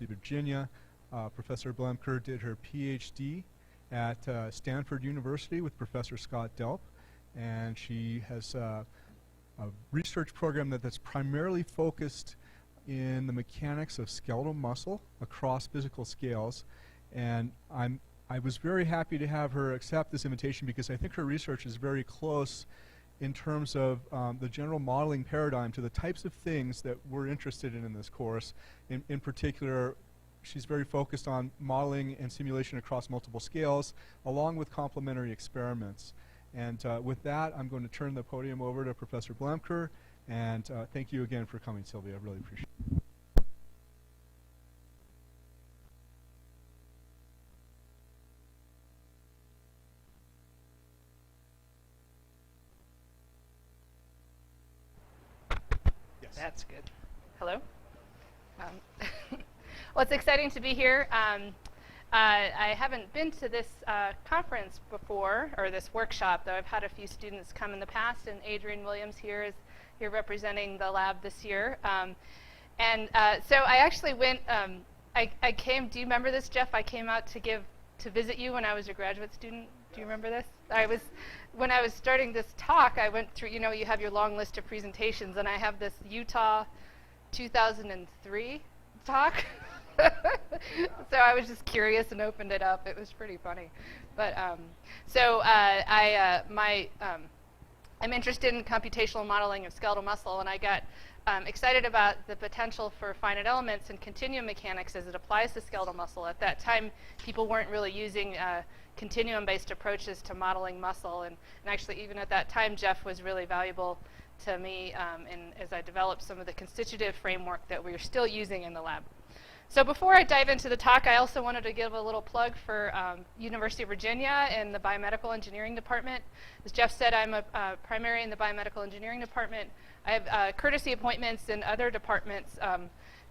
University of Virginia. Professor Blemker did her PhD at Stanford University with Professor Scott Delp, and she has a research program that's primarily focused in the mechanics of skeletal muscle across physical scales. And I was very happy to have her accept this invitation because I think her research is very close in terms of the general modeling paradigm to the types of things that we're interested in this course. In particular, she's very focused on modeling and simulation across multiple scales, along with complementary experiments. And with that, I'm going to turn the podium over to Professor Blemker. And thank you again for coming, Silvia. I really appreciate it. Yes. That's good. Hello. Well, it's exciting to be here. I haven't been to this conference before, or this workshop, though I've had a few students come in the past, and Adrian Williams here is here representing the lab this year. So I actually went, I came, do you remember this, Jeff? I came out to visit you when I was a graduate student. Do you remember this? When I was starting this talk, I went through, you have your long list of presentations, and I have this Utah 2003 talk. So I was just curious and opened it up. It was pretty funny. But I'm interested in computational modeling of skeletal muscle, and I got excited about the potential for finite elements and continuum mechanics as it applies to skeletal muscle. At that time, people weren't really using continuum-based approaches to modeling muscle, and actually even at that time, Jeff was really valuable to me as I developed some of the constitutive framework that we're still using in the lab. So before I dive into the talk, I also wanted to give a little plug for University of Virginia and the Biomedical Engineering Department. As Jeff said, I'm a primary in the Biomedical Engineering Department. I have courtesy appointments in other departments,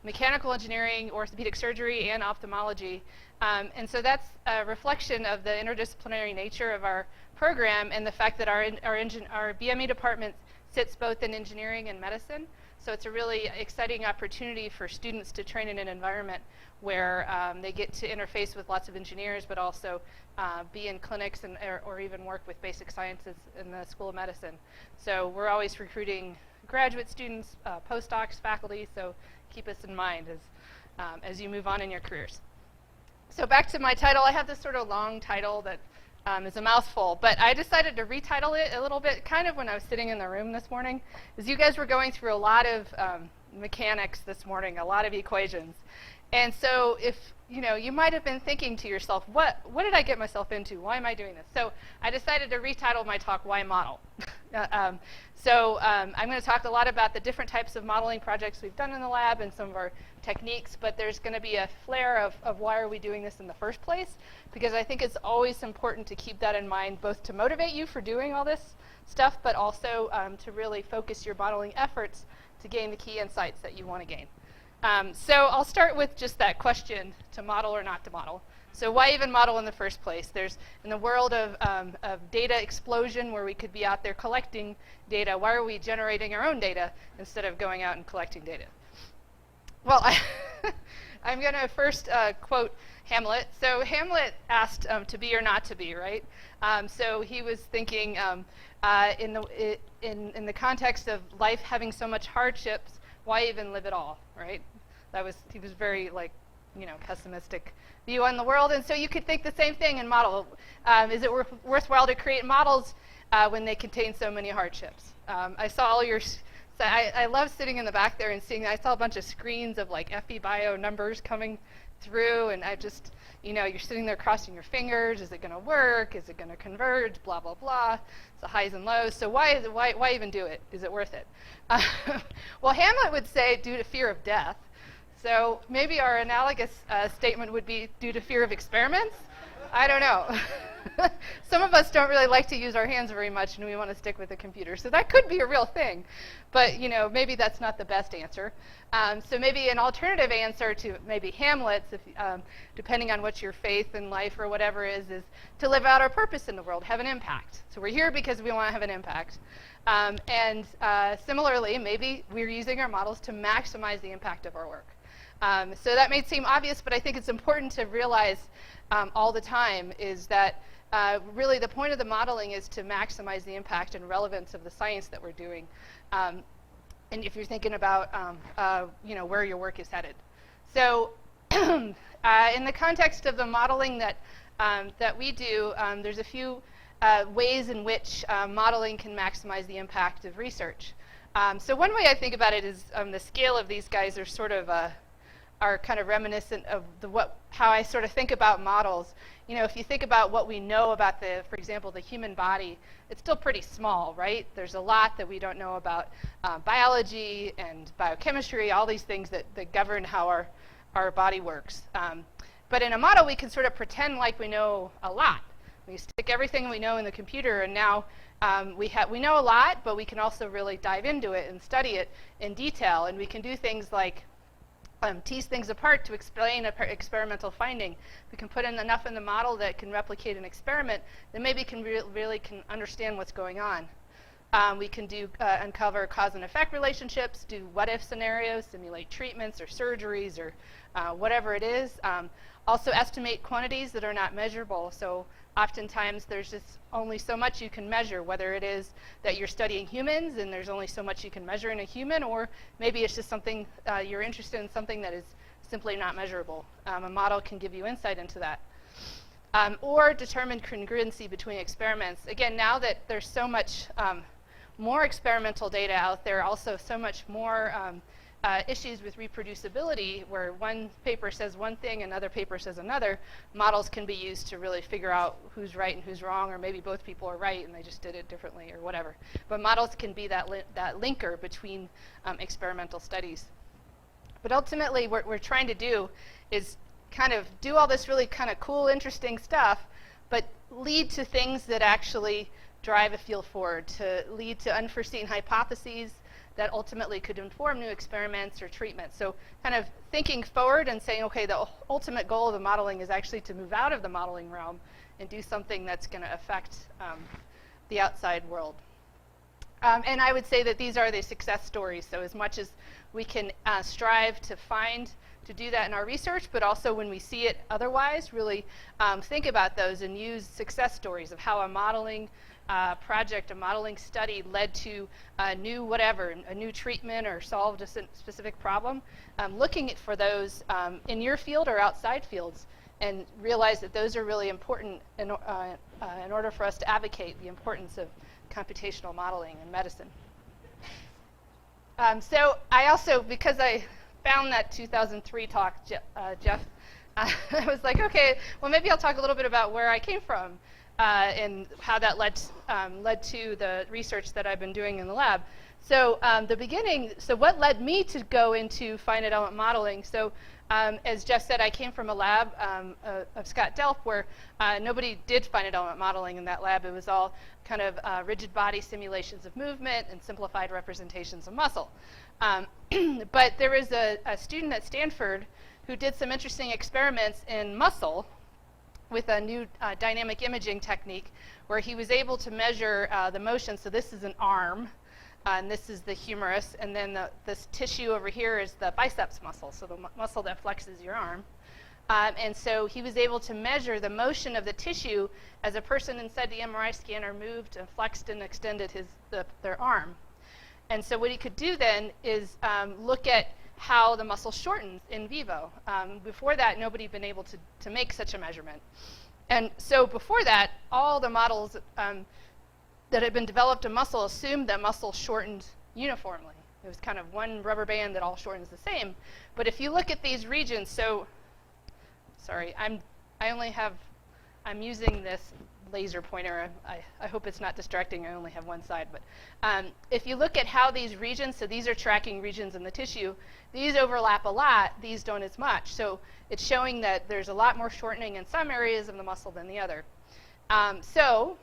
mechanical engineering, orthopedic surgery, and ophthalmology. And so that's a reflection of the interdisciplinary nature of our program and the fact that our BME department sits both in engineering and medicine. So it's a really exciting opportunity for students to train in an environment where they get to interface with lots of engineers, but also be in clinics or even work with basic sciences in the School of Medicine. So we're always recruiting graduate students, postdocs, faculty, so keep us in mind as you move on in your careers. So back to my title. I have this sort of long title that is a mouthful, but I decided to retitle it a little bit kind of when I was sitting in the room this morning, as you guys were going through a lot of mechanics this morning, a lot of equations. And so if, you might have been thinking to yourself, what did I get myself into? Why am I doing this? So I decided to retitle my talk, Why Model? I'm going to talk a lot about the different types of modeling projects we've done in the lab and some of our techniques, but there's going to be a flare of why are we doing this in the first place, because I think it's always important to keep that in mind, both to motivate you for doing all this stuff, but also to really focus your modeling efforts to gain the key insights that you want to gain. So I'll start with just that question, to model or not to model. So why even model in the first place? There's, in the world of data explosion, where we could be out there collecting data, why are we generating our own data instead of going out and collecting data? Well, I'm going to first quote Hamlet. So Hamlet asked to be or not to be, right? So he was thinking in the context of life having so much hardships, why even live at all, right? He was very pessimistic view on the world, and so you could think the same thing in model. Is it worthwhile to create models when they contain so many hardships? I saw all your. I love sitting in the back there and seeing. I saw a bunch of screens of like FE-bio numbers coming through, and I just, you're sitting there crossing your fingers. Is it going to work? Is it going to converge? Blah blah blah. It's the highs and lows. So why even do it? Is it worth it? Well, Hamlet would say due to fear of death. So maybe our analogous statement would be due to fear of experiments. I don't know. Some of us don't really like to use our hands very much, and we want to stick with the computer. So that could be a real thing, but maybe that's not the best answer. So maybe an alternative answer to maybe Hamlet's, depending on what your faith in life or whatever is to live out our purpose in the world, have an impact. So we're here because we want to have an impact. Similarly, maybe we're using our models to maximize the impact of our work. So that may seem obvious, but I think it's important to realize all the time is that really the point of the modeling is to maximize the impact and relevance of the science that we're doing. And if you're thinking about where your work is headed. So in the context of the modeling that we do, there's a few ways in which modeling can maximize the impact of research. So one way I think about it is the scale of these guys are sort of are kind of reminiscent of how I sort of think about models. You know, if you think about what we know about for example, the human body, it's still pretty small, right? There's a lot that we don't know about biology and biochemistry, all these things that govern how our body works. But in a model, we can sort of pretend like we know a lot. We stick everything we know in the computer, and now we know a lot, but we can also really dive into it and study it in detail. And we can do things like tease things apart to explain an experimental finding. We can put in enough in the model that can replicate an experiment that maybe can really understand what's going on. We can uncover cause and effect relationships, do what-if scenarios, simulate treatments or surgeries or whatever it is. Also estimate quantities that are not measurable. So oftentimes there's just only so much you can measure, whether it is that you're studying humans and there's only so much you can measure in a human, or maybe it's just something you're interested in, something that is simply not measurable. A model can give you insight into that. Or determine congruency between experiments. Again, now that there's so much more experimental data out there, also so much more issues with reproducibility, where one paper says one thing, another paper says another, models can be used to really figure out who's right and who's wrong, or maybe both people are right and they just did it differently or whatever. But models can be that linker between experimental studies. But ultimately, what we're trying to do is kind of do all this really kind of cool, interesting stuff, but lead to things that actually drive a field forward, to lead to unforeseen hypotheses that ultimately could inform new experiments or treatments. So kind of thinking forward and saying, okay, the ultimate goal of the modeling is actually to move out of the modeling realm and do something that's going to affect the outside world. And I would say that these are the success stories. So as much as we can strive to do that in our research, but also when we see it otherwise, really think about those and use success stories of how a modeling project, a modeling study led to a new treatment or solved a specific problem. Looking for those in your field or outside fields, and realize that those are really important in order for us to advocate the importance of computational modeling in medicine. So I also, because I found that 2003 talk, Jeff, I was like, okay, well maybe I'll talk a little bit about where I came from and how that led to the research that I've been doing in the lab. So what led me to go into finite element modeling? So as Jeff said, I came from a lab of Scott Delp where nobody did finite element modeling in that lab. It was all kind of rigid body simulations of movement and simplified representations of muscle. But there was a student at Stanford who did some interesting experiments in muscle with a new dynamic imaging technique where he was able to measure the motion. So this is an arm, and this is the humerus, and then this tissue over here is the biceps muscle, so the muscle that flexes your arm. And so he was able to measure the motion of the tissue as a person inside the MRI scanner moved and flexed and extended their arm. And so what he could do then is look at how the muscle shortens in vivo. Before that, nobody had been able to make such a measurement. And so before that, all the models that had been developed in muscle assumed that muscle shortened uniformly. It was kind of one rubber band that all shortens the same. But if you look at these regions, so, sorry, I'm using this laser pointer. I hope it's not distracting. I only have one side. But if you look at how these regions, so these are tracking regions in the tissue, these overlap a lot, these don't as much. So it's showing that there's a lot more shortening in some areas of the muscle than the other. So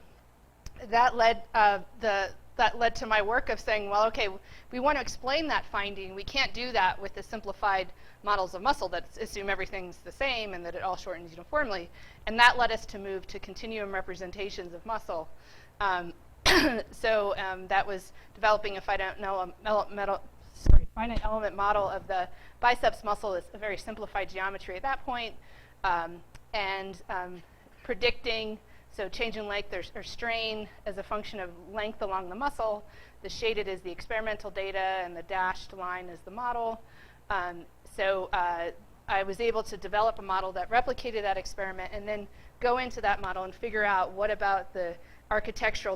that led to my work of saying, well, okay, we want to explain that finding. We can't do that with the simplified models of muscle that assume everything's the same and that it all shortens uniformly. And that led us to move to continuum representations of muscle. So that was developing a finite finite element model of the biceps muscle is a very simplified geometry at that point, and predicting, so change in length or strain as a function of length along the muscle. The shaded is the experimental data, and the dashed line is the model. I was able to develop a model that replicated that experiment and then go into that model and figure out what about the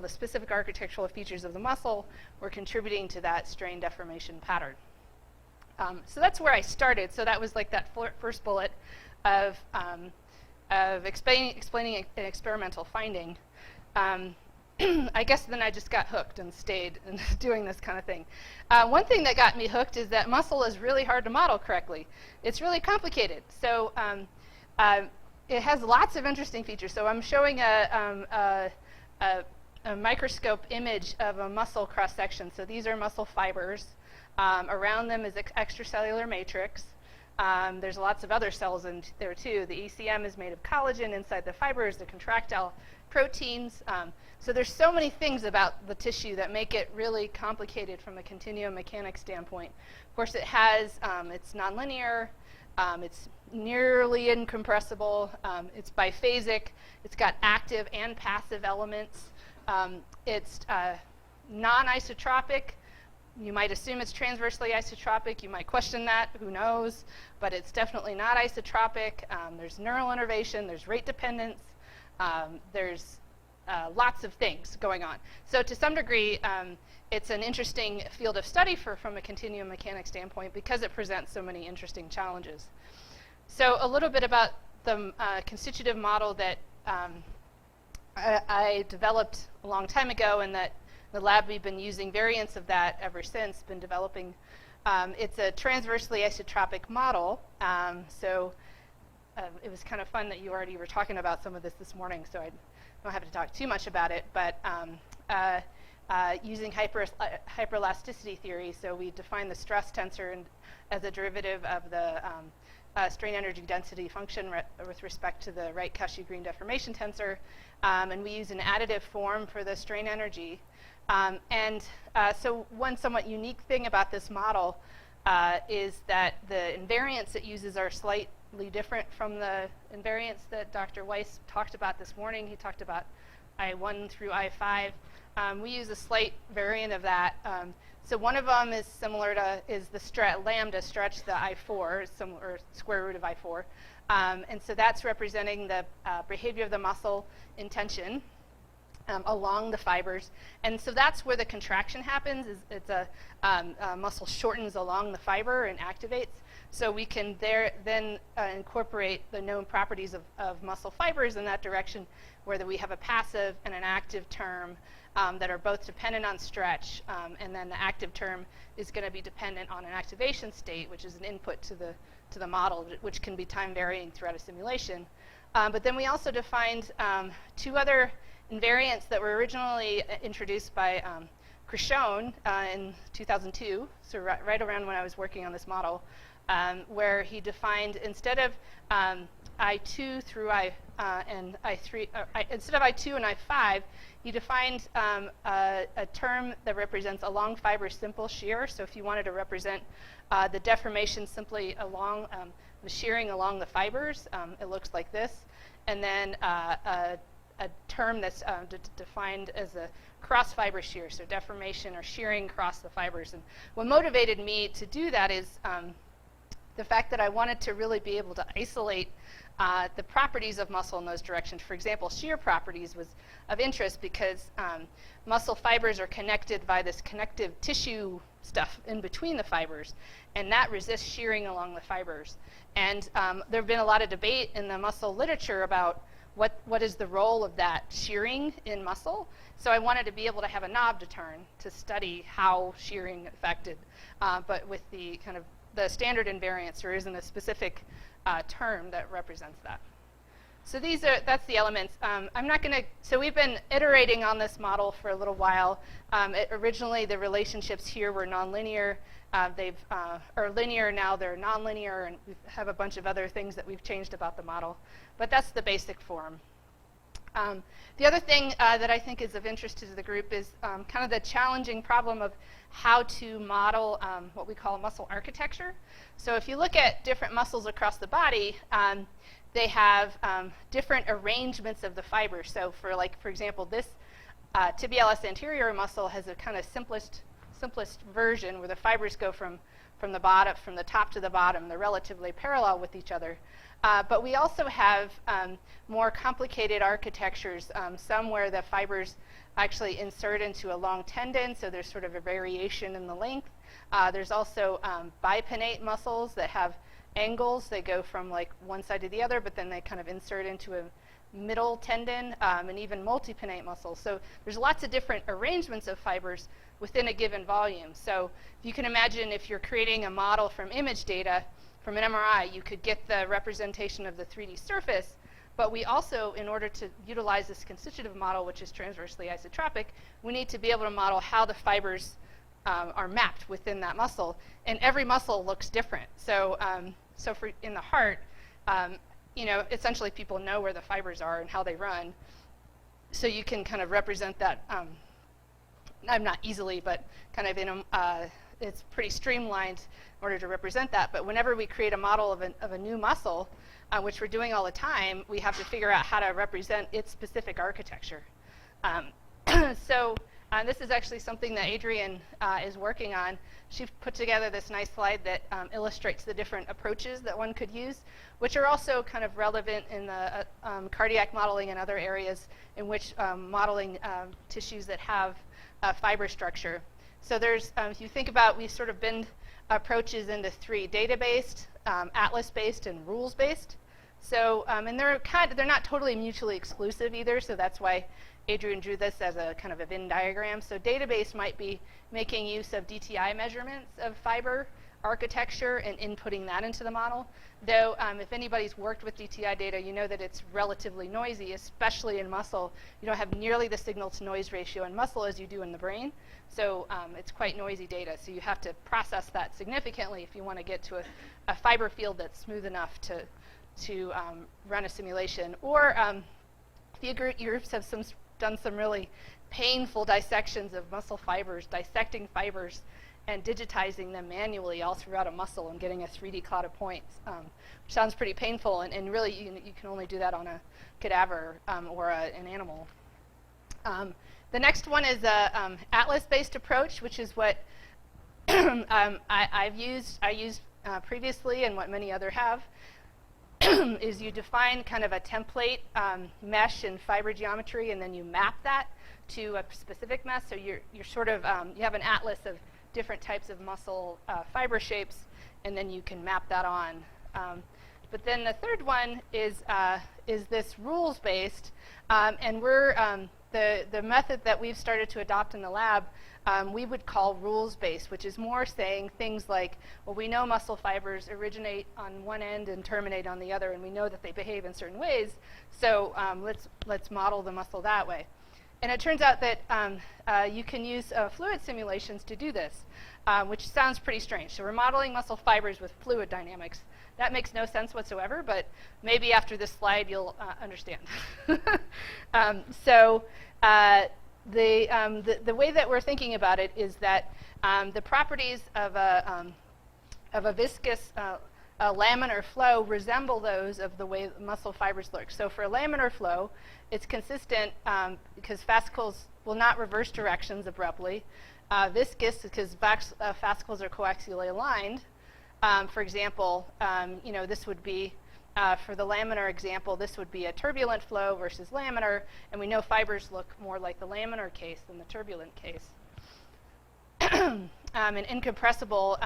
specific architectural features of the muscle were contributing to that strain deformation pattern. So that's where I started. So that was like that first bullet of explaining an experimental finding. I guess then I just got hooked and stayed and doing this kind of thing. One thing that got me hooked is that muscle is really hard to model correctly. It's really complicated. So it has lots of interesting features. So I'm showing a microscope image of a muscle cross-section. So these are muscle fibers. Around them is extracellular matrix. There's lots of other cells in there too. The ECM is made of collagen. Inside the fibers, the contractile proteins. So there's so many things about the tissue that make it really complicated from a continuum mechanics standpoint. Of course, it has, it's nonlinear, it's nearly incompressible, it's biphasic, it's got active and passive elements, it's non-isotropic. You might assume it's transversely isotropic. You might question that. Who knows? But it's definitely not isotropic. There's neural innervation. There's rate dependence. There's lots of things going on. So to some degree, it's an interesting field of study from a continuum mechanics standpoint because it presents so many interesting challenges. So a little bit about the constitutive model that I developed a long time ago, and that the lab we've been using variants of that ever since, been developing. It's a transversely isotropic model. It was kind of fun that you already were talking about some of this morning, so I don't have to talk too much about it. But using hyperelasticity theory, so we define the stress tensor as a derivative of the strain energy density function with respect to the right Cauchy-Green deformation tensor, and we use an additive form for the strain energy. So one somewhat unique thing about this model is that the invariants it uses are slightly different from the invariants that Dr. Weiss talked about this morning. He talked about I1 through I5. We use a slight variant of that. So one of them is similar to, is the lambda stretch, the I4, or square root of I4. And so that's representing the behavior of the muscle in tension along the fibers. And so that's where the contraction happens. It's a muscle shortens along the fiber and activates. So we can then incorporate the known properties of muscle fibers in that direction, where we have a passive and an active term that are both dependent on stretch, and then the active term is going to be dependent on an activation state, which is an input to the model, which can be time varying throughout a simulation. But then we also defined two other invariants that were originally introduced by Krishon in 2002, so right around when I was working on this model, where he defined, instead of I2 through and I3, instead of I2 and I5, he defined a term that represents a long fiber simple shear. So if you wanted to represent the deformation simply along the shearing along the fibers, it looks like this. And then a term that's defined as a cross fiber shear, so deformation or shearing across the fibers. And what motivated me to do that is the fact that I wanted to really be able to isolate the properties of muscle in those directions. For example, shear properties was of interest because muscle fibers are connected by this connective tissue stuff in between the fibers, and that resists shearing along the fibers. And there have been a lot of debate in the muscle literature about what is the role of that shearing in muscle. So I wanted to be able to have a knob to turn to study how shearing affected, but with the kind of the standard invariants, there isn't a specific term that represents that. So that's the elements. I'm not going to, so we've been iterating on this model for a little while. Originally, the relationships here were nonlinear. Are linear, now they're nonlinear, and we have a bunch of other things that we've changed about the model. But that's the basic form. The other thing that I think is of interest to the group is kind of the challenging problem of how to model what we call muscle architecture. So if you look at different muscles across the body, they have different arrangements of the fibers. So for example, this tibialis anterior muscle has a kind of simplest version where the fibers go from the top to the bottom. They're relatively parallel with each other. But we also have more complicated architectures, some where the fibers actually insert into a long tendon, so there's sort of a variation in the length. There's also bipinnate muscles that have angles. They go from like one side to the other, but then they kind of insert into a middle tendon, and even multipinnate muscles. So there's lots of different arrangements of fibers within a given volume. So you can imagine if you're creating a model from image data from an MRI, you could get the representation of the 3D surface, but we also, in order to utilize this constitutive model, which is transversely isotropic, we need to be able to model how the fibers are mapped within that muscle, and every muscle looks different. So, so for in the heart, you know, essentially people know where the fibers are and how they run, so you can kind of represent that. Not easily, but kind of in a, it's pretty streamlined in order to represent that. But whenever we create a model of a new muscle, which we're doing all the time, we have to figure out how to represent its specific architecture. So this is actually something that Adrienne is working on. She put together this nice slide that illustrates the different approaches that one could use, which are also kind of relevant in the cardiac modeling and other areas in which modeling tissues that have fiber structure. So there's, if you think about, we sort of bend approaches into three: data-based, atlas-based, and rules-based. So, and they're not totally mutually exclusive either, so that's why Adrienne drew this as a kind of a Venn diagram. So data-based might be making use of DTI measurements of fiber architecture and inputting that into the model. Though, if anybody's worked with DTI data, you know that it's relatively noisy, especially in muscle. You don't have nearly the signal-to-noise ratio in muscle as you do in the brain. So it's quite noisy data. So you have to process that significantly if you want to get to a fiber field that's smooth enough to run a simulation. Or the groups have done some really painful dissections of muscle fibers, dissecting fibers and digitizing them manually all throughout a muscle and getting a 3D cloud of points, which sounds pretty painful, and really you can only do that on a cadaver or an animal. The next one is a atlas-based approach, which is what I used previously and what many others have, is you define kind of a template mesh and fiber geometry, and then you map that to a specific mesh. So you're sort of, you have an atlas of different types of muscle fiber shapes, and then you can map that on. But then the third one is this rules-based, and we're the method that we've started to adopt in the lab, we would call rules-based, which is more saying things like, well, we know muscle fibers originate on one end and terminate on the other, and we know that they behave in certain ways, so let's model the muscle that way. And it turns out that you can use fluid simulations to do this, which sounds pretty strange. So we're modeling muscle fibers with fluid dynamics. That makes no sense whatsoever, but maybe after this slide you'll understand. So the way that we're thinking about it is that the properties of a viscous laminar flow resemble those of the way muscle fibers look. So for a laminar flow, it's consistent because fascicles will not reverse directions abruptly. Viscous, because fascicles are coaxially aligned. For example, you know, this would be, for the laminar example, this would be a turbulent flow versus laminar, and we know fibers look more like the laminar case than the turbulent case. And incompressible,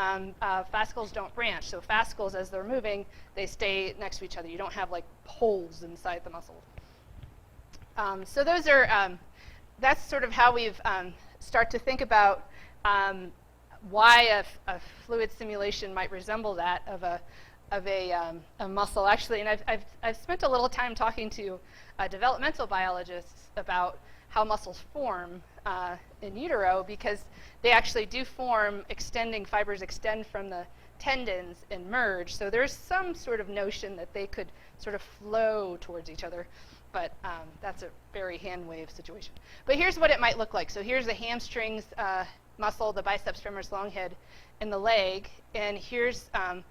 fascicles don't branch. So fascicles, as they're moving, they stay next to each other. You don't have like holes inside the muscle. So those are, that's sort of how we've start to think about why a fluid simulation might resemble that of a muscle. Actually, and I've spent a little time talking to developmental biologists about how muscles form in utero, because they actually do form, fibers extend from the tendons and merge. So there's some sort of notion that they could sort of flow towards each other, but that's a very hand wave situation. But here's what it might look like. So here's the hamstrings muscle, the biceps femoris long head, and the leg. And here's an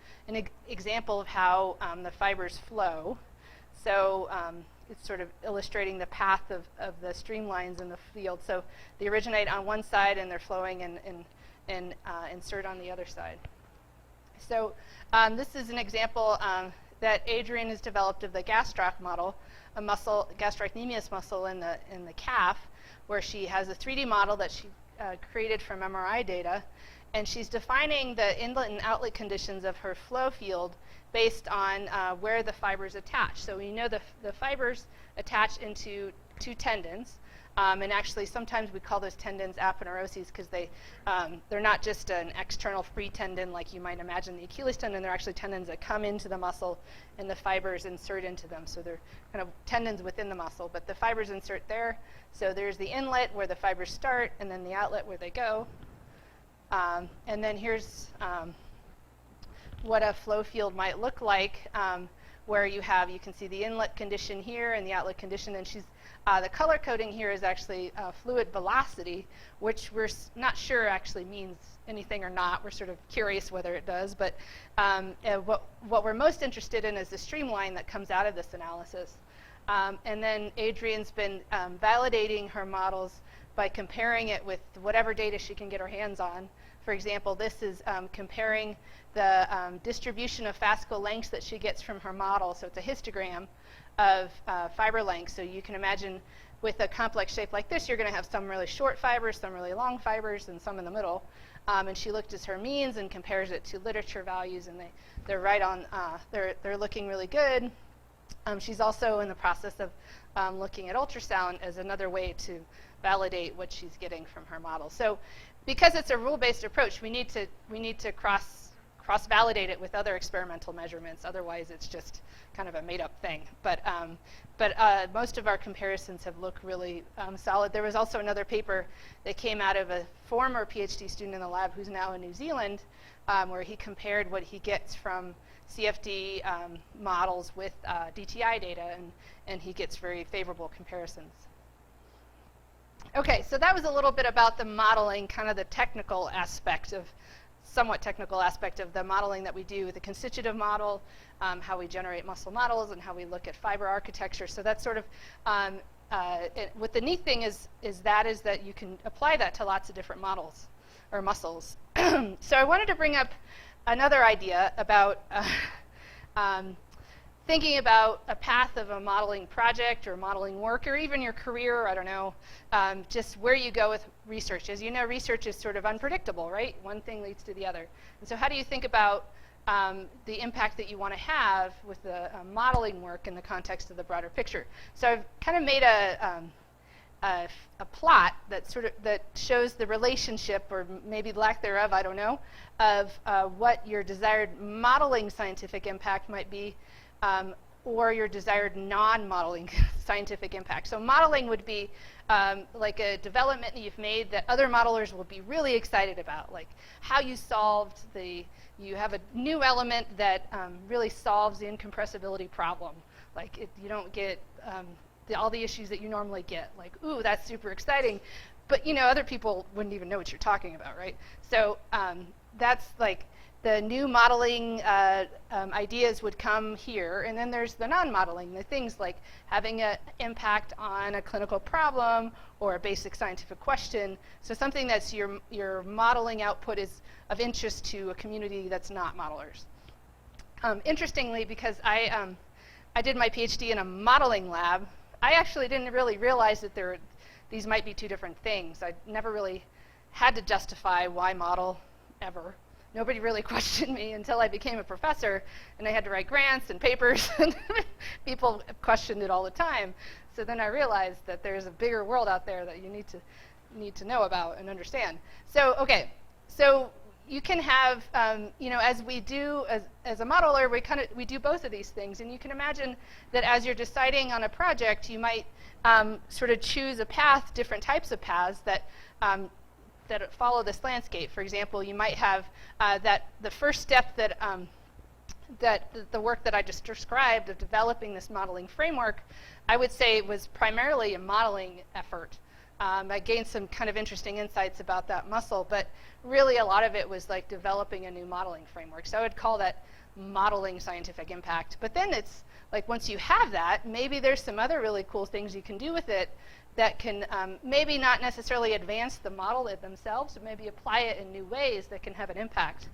example of how the fibers flow. So it's sort of illustrating the path of the streamlines in the field. So they originate on one side and they're flowing and insert on the other side. So this is an example that Adrian has developed of the gastroc model, a muscle, gastrocnemius muscle in the calf, where she has a 3D model that she created from MRI data, and she's defining the inlet and outlet conditions of her flow field based on where the fibers attach. So we know the fibers attach into two tendons, and actually sometimes we call those tendons aponeuroses because they're not just an external free tendon like you might imagine the Achilles tendon. They're actually tendons that come into the muscle and the fibers insert into them. So they're kind of tendons within the muscle, but the fibers insert there. So there's the inlet where the fibers start and then the outlet where they go. And then here's what a flow field might look like, where you can see the inlet condition here and the outlet condition, and the color coding here is actually fluid velocity, which we're not sure actually means anything or not. We're sort of curious whether it does, but what we're most interested in is the streamline that comes out of this analysis. And then Adrian's been validating her models by comparing it with whatever data she can get her hands on. For example, this is comparing the distribution of fascicle lengths that she gets from her model. So it's a histogram of fiber length. So you can imagine with a complex shape like this, you're going to have some really short fibers, some really long fibers, and some in the middle. And she looked at her means and compares it to literature values, and they're right on. They're looking really good. She's also in the process of looking at ultrasound as another way to validate what she's getting from her model. So because it's a rule-based approach, we need to cross-validate it with other experimental measurements. Otherwise, it's just kind of a made-up thing. But most of our comparisons have looked really solid. There was also another paper that came out of a former PhD student in the lab who's now in New Zealand, where he compared what he gets from CFD models with DTI data, and he gets very favorable comparisons. Okay, so that was a little bit about the modeling, kind of the technical aspect of, somewhat technical aspect of the modeling that we do with the constitutive model, how we generate muscle models, and how we look at fiber architecture. So that's sort of, what the neat thing is that you can apply that to lots of different models, or muscles. So I wanted to bring up another idea about thinking about a path of a modeling project or modeling work, or even your career, I don't know, just where you go with research. As you know, research is sort of unpredictable, right? One thing leads to the other. And so how do you think about the impact that you want to have with the modeling work in the context of the broader picture? So I've kind of made a plot that shows the relationship, or maybe lack thereof, I don't know, of what your desired modeling scientific impact might be, or your desired non-modeling scientific impact. So modeling would be like a development that you've made that other modelers will be really excited about, like how you solved you have a new element that really solves the incompressibility problem. Like you don't get all the issues that you normally get, like, ooh, that's super exciting. But other people wouldn't even know what you're talking about, right? So that's like the new modeling ideas would come here, and then there's the non-modeling, the things like having an impact on a clinical problem or a basic scientific question. So something that's your modeling output is of interest to a community that's not modelers. Interestingly, because I did my PhD in a modeling lab, I actually didn't really realize that these might be two different things. I never really had to justify why model ever. Nobody really questioned me until I became a professor, and I had to write grants and papers, and people questioned it all the time. So then I realized that there's a bigger world out there that you need to know about and understand. So okay, so you can have, as we do as a modeler, we do both of these things, and you can imagine that as you're deciding on a project, you might sort of choose a path, different types of paths that that follow this landscape. For example, you might have that the first step that the work that I just described of developing this modeling framework, I would say was primarily a modeling effort. I gained some kind of interesting insights about that muscle, but really a lot of it was like developing a new modeling framework. So I would call that modeling scientific impact. But then it's like once you have that, maybe there's some other really cool things you can do with it that can maybe not necessarily advance the model themselves, but maybe apply it in new ways that can have an impact.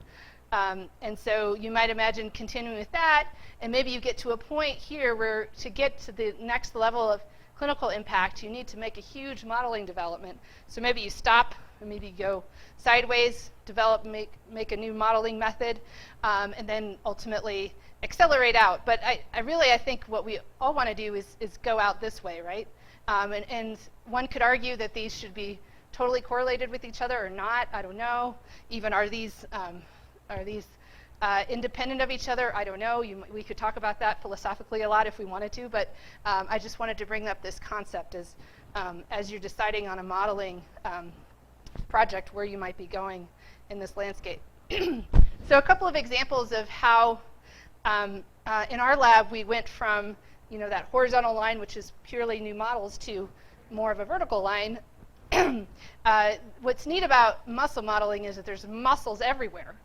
And so you might imagine continuing with that, and maybe you get to a point here where to get to the next level of clinical impact, you need to make a huge modeling development. So maybe you stop, or maybe you go sideways, develop, make a new modeling method, and then ultimately accelerate out. But I think what we all want to do is go out this way, right? And one could argue that these should be totally correlated with each other or not. I don't know. Even are these independent of each other? I don't know. We could talk about that philosophically a lot if we wanted to, but I just wanted to bring up this concept as you're deciding on a modeling project where you might be going in this landscape. So a couple of examples of how in our lab we went from that horizontal line, which is purely new models, to more of a vertical line. What's neat about muscle modeling is that there's muscles everywhere.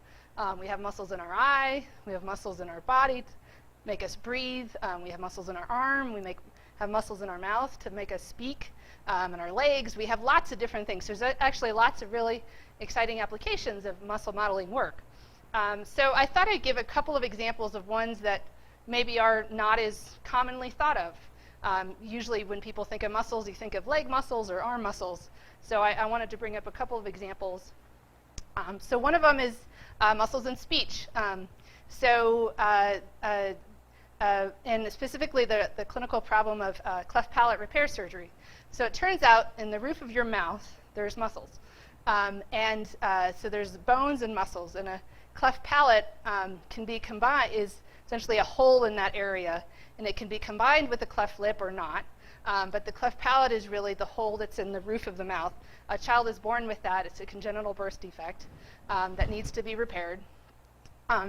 We have muscles in our eye, we have muscles in our body to make us breathe, we have muscles in our arm, have muscles in our mouth to make us speak, and our legs. We have lots of different things. There's actually lots of really exciting applications of muscle modeling work. So I thought I'd give a couple of examples of ones that maybe are not as commonly thought of. Usually when people think of muscles, you think of leg muscles or arm muscles. So I wanted to bring up a couple of examples. So one of them is muscles in speech. And specifically the clinical problem of cleft palate repair surgery. So it turns out in the roof of your mouth, there's muscles. So there's bones and muscles. And a cleft palate can be combined, is essentially a hole in that area. And it can be combined with a cleft lip or not. But the cleft palate is really the hole that's in the roof of the mouth. A child is born with that. It's a congenital birth defect that needs to be repaired.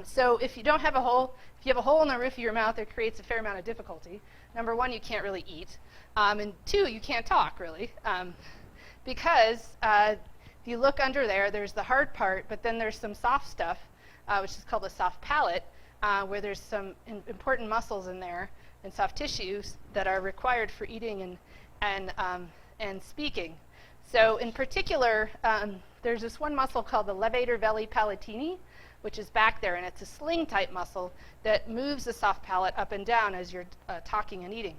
So if you don't have a hole, if you have a hole in the roof of your mouth, it creates a fair amount of difficulty. Number one, you can't really eat. And two, you can't talk, really. Because if you look under there, there's the hard part, but then there's some soft stuff, which is called the soft palate, where there's some important muscles in there and soft tissues that are required for eating and speaking. So in particular, there's this one muscle called the levator veli palatini, which is back there, and it's a sling-type muscle that moves the soft palate up and down as you're talking and eating.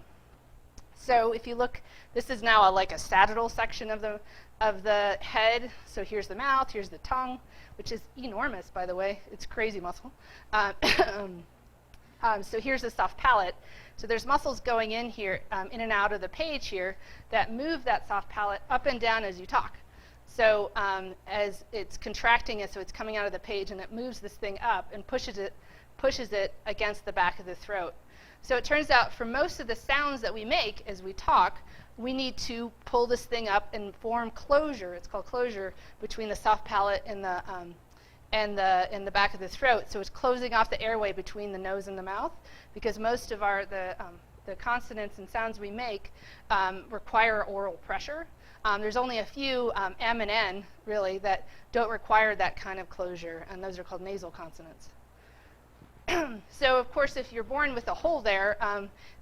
So if you look, this is now like a sagittal section of the head. So here's the mouth, here's the tongue, which is enormous, by the way. It's a crazy muscle. So here's the soft palate. So there's muscles going in here, in and out of the page here, that move that soft palate up and down as you talk. So as it's contracting it, so it's coming out of the page, and it moves this thing up and pushes it against the back of the throat. So it turns out for most of the sounds that we make as we talk, we need to pull this thing up and form closure. It's called closure between the soft palate and the back of the throat. So it's closing off the airway between the nose and the mouth, because most of the consonants and sounds we make require oral pressure. There's only a few M and N, really, that don't require that kind of closure, and those are called nasal consonants. So, of course, if you're born with a hole there,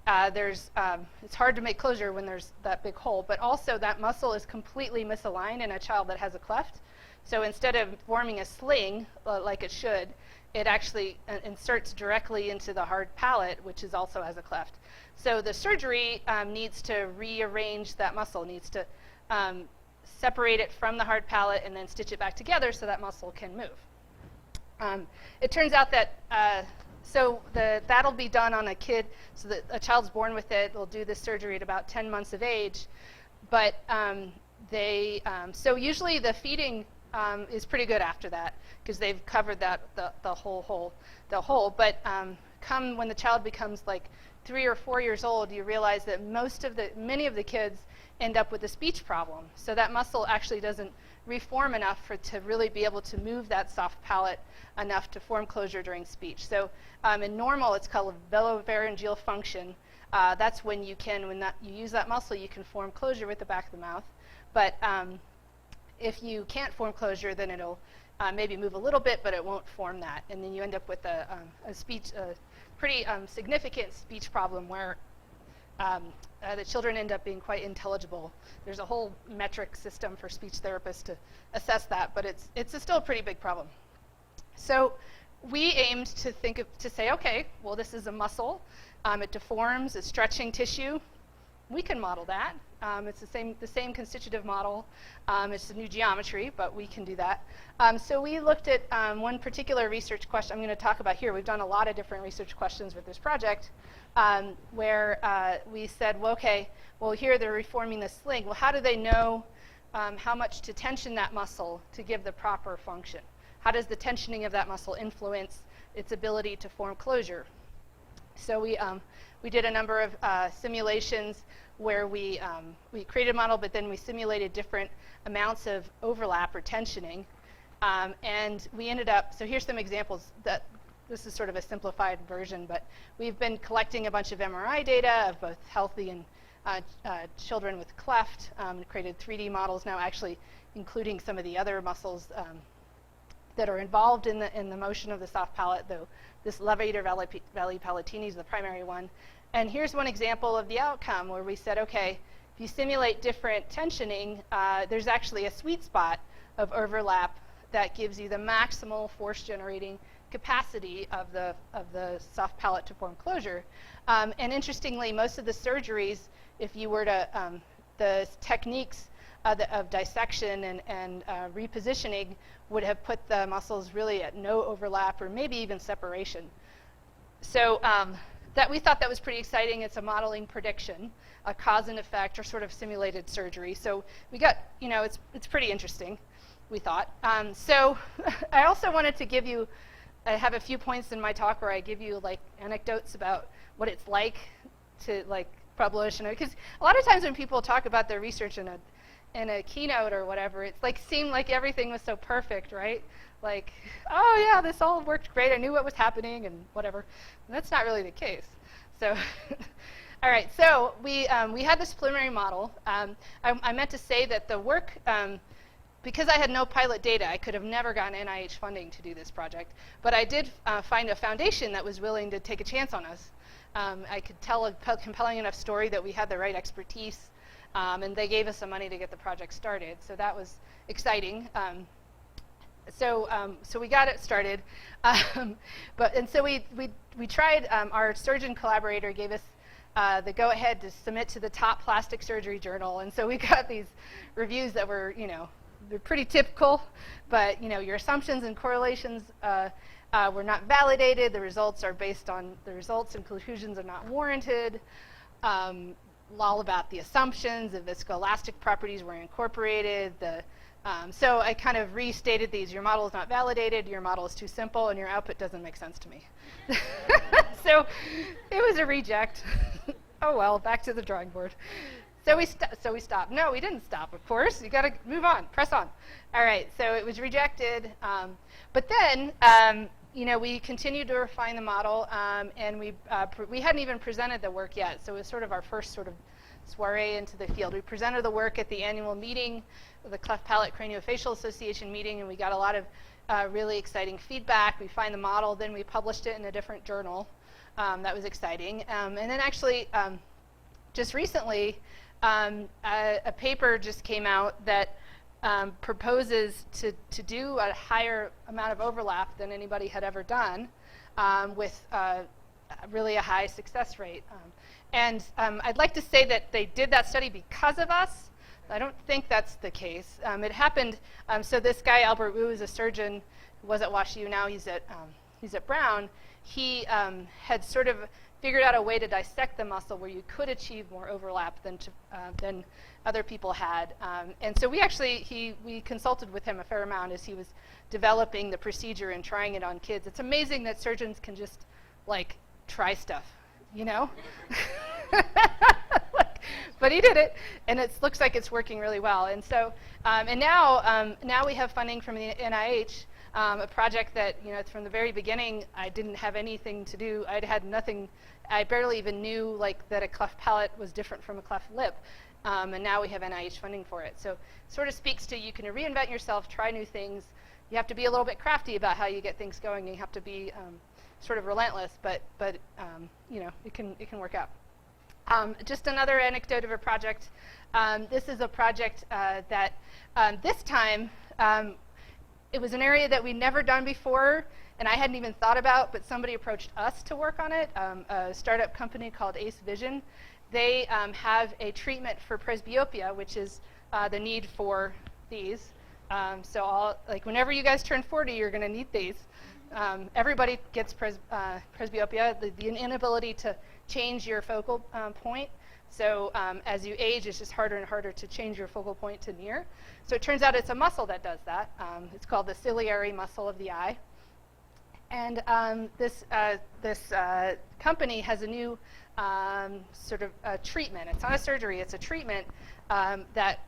it's hard to make closure when there's that big hole, but also that muscle is completely misaligned in a child that has a cleft. So instead of forming a sling like it should, it actually inserts directly into the hard palate, which is also has a cleft. So the surgery needs to rearrange that muscle, needs to separate it from the hard palate and then stitch it back together so that muscle can move. It turns out that that'll be done on a kid, so that a child's born with it. They'll do this surgery at about 10 months of age, but so usually the feeding is pretty good after that, because they've covered the whole hole. But come when the child becomes like 3 or 4 years old, you realize that many of the kids end up with a speech problem. So that muscle actually doesn't reform enough to really be able to move that soft palate enough to form closure during speech. So in normal, it's called velopharyngeal function. That's when you use that muscle, you can form closure with the back of the mouth. But if you can't form closure, then it'll maybe move a little bit, but it won't form that. And then you end up with a pretty significant speech problem where the children end up being quite intelligible. There's a whole metric system for speech therapists to assess that, but it's still a pretty big problem. So we aimed to say, okay, well, this is a muscle. It deforms, it's stretching tissue. We can model that. It's the same constitutive model. It's a new geometry, but we can do that. So we looked at one particular research question I'm going to talk about here. We've done a lot of different research questions with this project where we said, well, okay, well, here they're reforming the sling. Well, how do they know how much to tension that muscle to give the proper function? How does the tensioning of that muscle influence its ability to form closure? So we did a number of simulations where we created a model, but then we simulated different amounts of overlap or tensioning. And we ended up, so here's some examples. This is sort of a simplified version, but we've been collecting a bunch of MRI data of both healthy and children with cleft, created 3D models now, actually including some of the other muscles that are involved in the motion of the soft palate, though this levator veli palatini is the primary one. And here's one example of the outcome where we said, okay, if you simulate different tensioning, there's actually a sweet spot of overlap that gives you the maximal force-generating capacity of the soft palate to form closure. And interestingly, most of the surgeries, if you were to, the techniques of dissection and repositioning would have put the muscles really at no overlap or maybe even separation. So that we thought that was pretty exciting. It's a modeling prediction, a cause and effect, or sort of simulated surgery. So we got, it's pretty interesting, we thought. So I also wanted to give you, I have a few points in my talk where I give you like anecdotes about what it's like to like publish, because a lot of times when people talk about their research in a keynote or whatever, it's like seemed like everything was so perfect, right? Like, oh yeah, this all worked great. I knew what was happening and whatever. And that's not really the case. So, all right. So we had this preliminary model. I meant to say that the work, because I had no pilot data, I could have never gotten NIH funding to do this project. But I did find a foundation that was willing to take a chance on us. I could tell a compelling enough story that we had the right expertise. And they gave us some money to get the project started, so that was exciting. So we got it started, so we tried. Our surgeon collaborator gave us the go-ahead to submit to the top plastic surgery journal, and so we got these reviews that were, they're pretty typical, but your assumptions and correlations were not validated. The results are based on the results, and conclusions are not warranted. All about the assumptions, the viscoelastic properties were incorporated. So I kind of restated these. Your model is not validated, your model is too simple, and your output doesn't make sense to me. So it was a reject. Oh well, back to the drawing board. So we stopped. No, we didn't stop, of course. You got to move on, press on. All right, so it was rejected. But then, we continued to refine the model, and we hadn't even presented the work yet, so it was sort of our first sort of soiree into the field. We presented the work at the annual meeting, the Cleft Palate Craniofacial Association meeting, and we got a lot of really exciting feedback. We refined the model, then we published it in a different journal. That was exciting. And then actually, just recently, a paper just came out that proposes to do a higher amount of overlap than anybody had ever done with really a high success rate. And I'd like to say that they did that study because of us. I don't think that's the case. It happened, so this guy, Albert Wu, is a surgeon who was at WashU, now he's at Brown. He had sort of figured out a way to dissect the muscle where you could achieve more overlap than other people had. And so we consulted with him a fair amount as he was developing the procedure and trying it on kids. It's amazing that surgeons can just like try stuff you know? But he did it, and it looks like it's working really well. And so, and now we have funding from the NIH, a project that, you know, from the very beginning, I didn't have anything to do. I had nothing. I barely even knew like that a cleft palate was different from a cleft lip. And now we have NIH funding for it. So it sort of speaks to you can reinvent yourself, try new things. You have to be a little bit crafty about how you get things going. You have to be sort of relentless, but you know, it can work out. Just another anecdote of a project. This is a project that this time it was an area that we'd never done before, and I hadn't even thought about, but somebody approached us to work on it, a startup company called Ace Vision. They have a treatment for presbyopia, which is the need for these. So like whenever you guys turn 40, you're going to need these. Everybody gets presbyopia, the inability to change your focal point. So as you age, it's just harder and harder to change your focal point to near. So it turns out it's a muscle that does that. It's called the ciliary muscle of the eye. And this company has a new sort of treatment. It's not a surgery, it's a treatment that